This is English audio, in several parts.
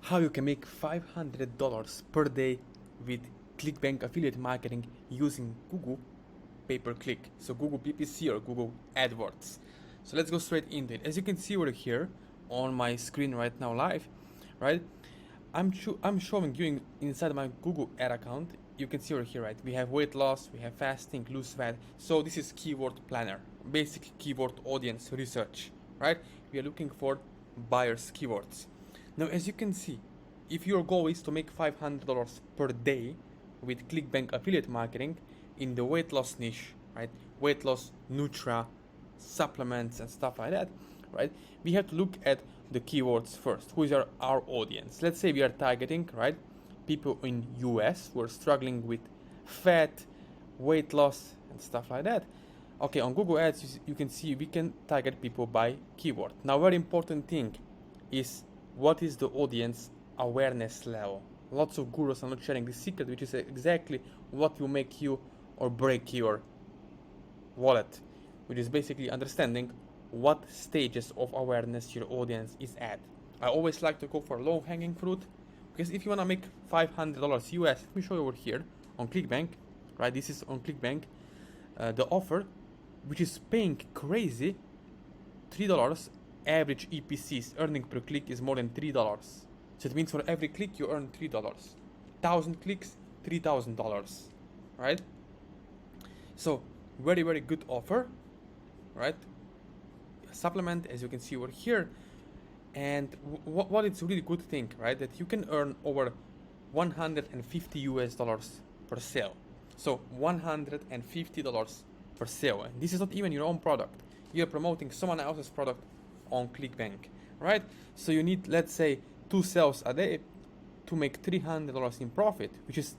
how you can make $500 per day with ClickBank affiliate marketing using Google pay-per-click, so Google PPC or Google AdWords. So let's go straight into it. As you can see over here on my screen right now live, right, I'm showing you inside my Google ad account. You can see over here, right, we have weight loss, we have fasting, lose fat. So this is keyword planner, basic keyword audience research, right? We are looking for buyers keywords. Now, as you can see, if your goal is to make $500 per day with ClickBank affiliate marketing in the weight loss niche, right? Weight loss, Nutra, supplements and stuff like that, right? We have to look at the keywords first. Who is our audience? Let's say we are targeting, right, people in US who are struggling with fat, weight loss and stuff like that. Okay, on Google Ads, you can see we can target people by keyword. Now, very important thing is what is the audience awareness level. Lots of gurus are not sharing this secret, which is exactly what will make you or break your wallet, which is basically understanding what stages of awareness your audience is at. I always like to go for low-hanging fruit, because if you want to make $500 US, let me show you over here on ClickBank, right? This is on ClickBank, the offer, which is paying crazy $3. Average EPCs earning per click is more than $3. So it means for every click you earn $3. 1,000 clicks, $3,000, right? So very, very good offer, right? A supplement, as you can see over here. And what it's really good thing, right? That you can earn over $150 US per sale. So $150 per sale. And this is not even your own product. You're promoting someone else's product on ClickBank, right? So you need, let's say, 2 sales a day to make $300 in profit, which is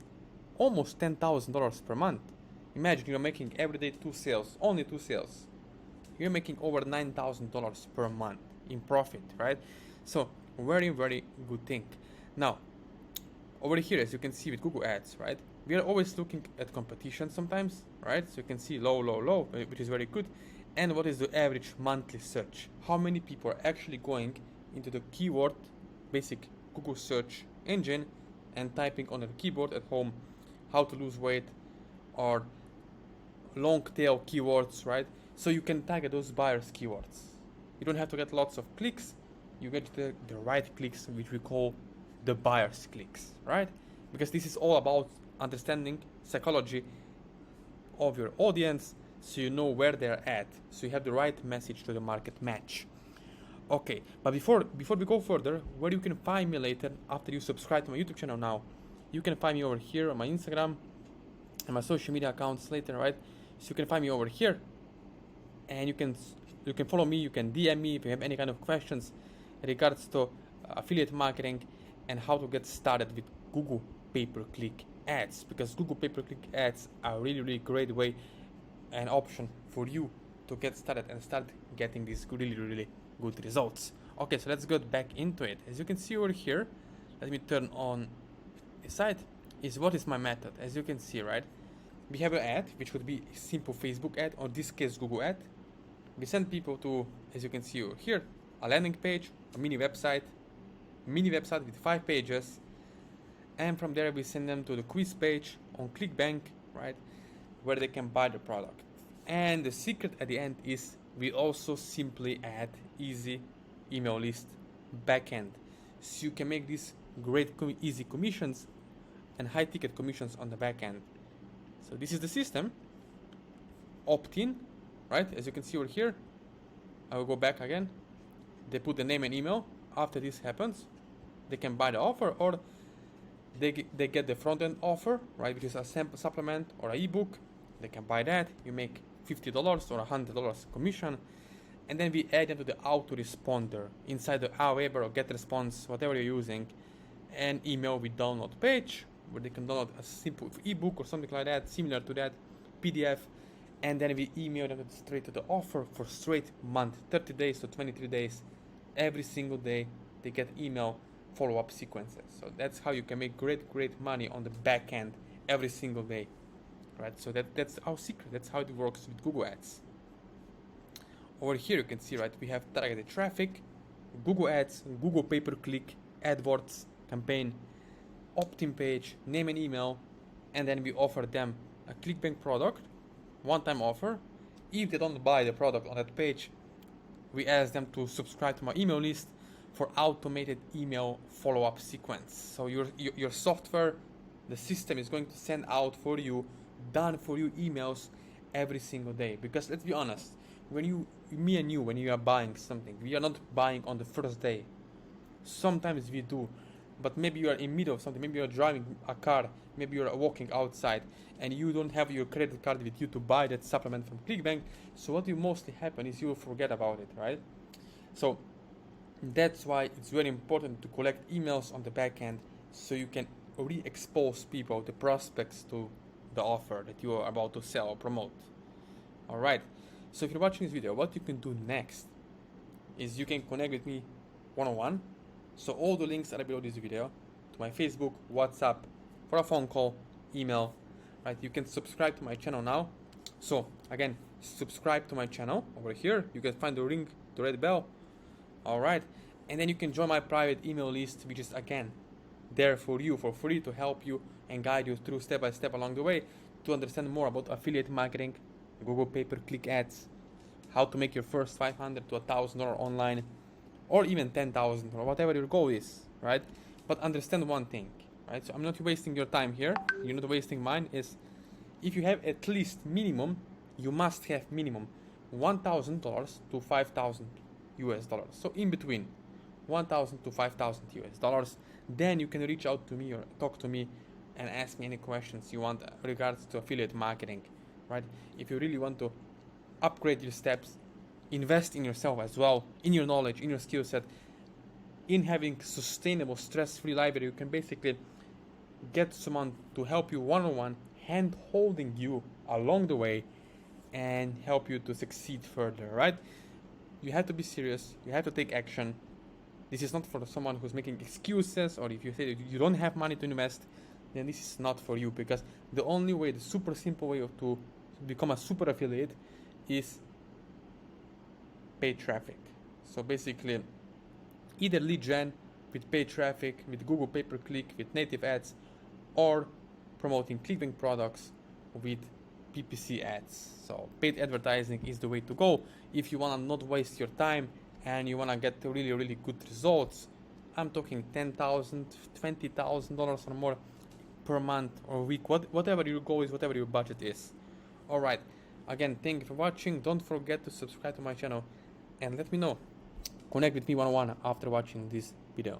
almost $10,000 per month. Imagine you're making every day 2 sales, only 2 sales. You're making over $9,000 per month in profit, right? So very, very good thing. Now, over here, as you can see with Google Ads, right, we are always looking at competition sometimes, right? So you can see low, low, low, which is very good. And what is the average monthly search? How many people are actually going into the keyword, basic Google search engine, and typing on the keyboard at home how to lose weight or long tail keywords, right? So you can target those buyers keywords. You don't have to get lots of clicks. You get the right clicks, which we call the buyers clicks, right? Because this is all about understanding psychology of your audience, so you know where they're at, so you have the right message to the market match. Okay, but before we go further, where you can find me later after you subscribe to my YouTube channel now, you can find me over here on my Instagram and my social media accounts later, right? So you can find me over here, and you can follow me, you can DM me if you have any kind of questions in regards to affiliate marketing and how to get started with Google pay-per-click ads, because Google pay-per-click ads are a really, really great way and option for you to get started and start getting these really, really good results. Okay, so let's get back into it. As you can see over here, let me turn on the site, is what is my method. As you can see, right, we have an ad, which could be a simple Facebook ad, or in this case Google ad. We send people to, as you can see over here, a landing page, a mini website with 5 pages, and from there we send them to the quiz page on ClickBank, right, where they can buy the product. And the secret at the end is we also simply add easy email list backend, so you can make these great easy commissions and high ticket commissions on the backend. So this is the system. Opt-in, right? As you can see over here, I will go back again. They put the name and email. After this happens, they can buy the offer, or they get the front-end offer, right, which is a sample supplement or an ebook. They can buy that. You make $50 or $100 commission, and then we add them to the autoresponder inside the Aweber or GetResponse, whatever you're using, and email with download page where they can download a simple ebook or something like that, similar to that, PDF, and then we email them straight to the offer for straight month, 30 days to 23 days. Every single day they get email follow-up sequences. So that's how you can make great money on the back end every single day, right? So that's our secret. That's how it works with Google Ads. Over here you can see, right, we have targeted traffic, Google Ads, Google pay-per-click, AdWords, campaign, opt-in page, name and email, and then we offer them a ClickBank product, one-time offer. If they don't buy the product on that page, we ask them to subscribe to my email list for automated email follow-up sequence. So your software, the system is going to send out for you, done for you emails every single day. Because let's be honest, when me and you, when you are buying something, we are not buying on the first day. Sometimes we do, but maybe you are in middle of something, maybe you are driving a car, maybe you are walking outside, and you don't have your credit card with you to buy that supplement from ClickBank. So what will mostly happen is you will forget about it, right? So that's why it's very important to collect emails on the back end, so you can re-expose people, the prospects, to the offer that you are about to sell or promote. Alright, so if you're watching this video, what you can do next is you can connect with me one-on-one. So all the links are below this video, to my Facebook, WhatsApp, for a phone call, email, right? You can subscribe to my channel now. So again, subscribe to my channel over here. You can find the ring, the red bell. Alright, and then you can join my private email list, which is again there for you for free, to help you and guide you through step by step along the way to understand more about affiliate marketing, Google pay-per-click ads, how to make your first $500 to $1,000 online, or even 10,000, or whatever your goal is, right? But understand one thing, right? So I'm not wasting your time here, you're not wasting mine. Is if you have at least minimum, you must have minimum $1,000 to 5,000 US dollars. So in between 1,000 to 5,000 US dollars, then you can reach out to me or talk to me and ask me any questions you want regards to affiliate marketing, right? If you really want to upgrade your steps, invest in yourself as well, in your knowledge, in your skill set, in having sustainable, stress-free library, you can basically get someone to help you one-on-one, hand holding you along the way and help you to succeed further, right? You have to be serious, you have to take action. This is not for someone who's making excuses, or if you say you don't have money to invest, then this is not for you, because the only way, the super simple way to become a super affiliate is paid traffic. So basically, either lead gen with paid traffic, with Google pay-per-click, with native ads, or promoting ClickBank products with PPC ads. So paid advertising is the way to go if you want to not waste your time and you want to get really, really good results. I'm talking $10,000, $20,000 or more per month or week, whatever your goal is, whatever your budget is. Alright, again, thank you for watching. Don't forget to subscribe to my channel and let me know. Connect with me one-on-one after watching this video.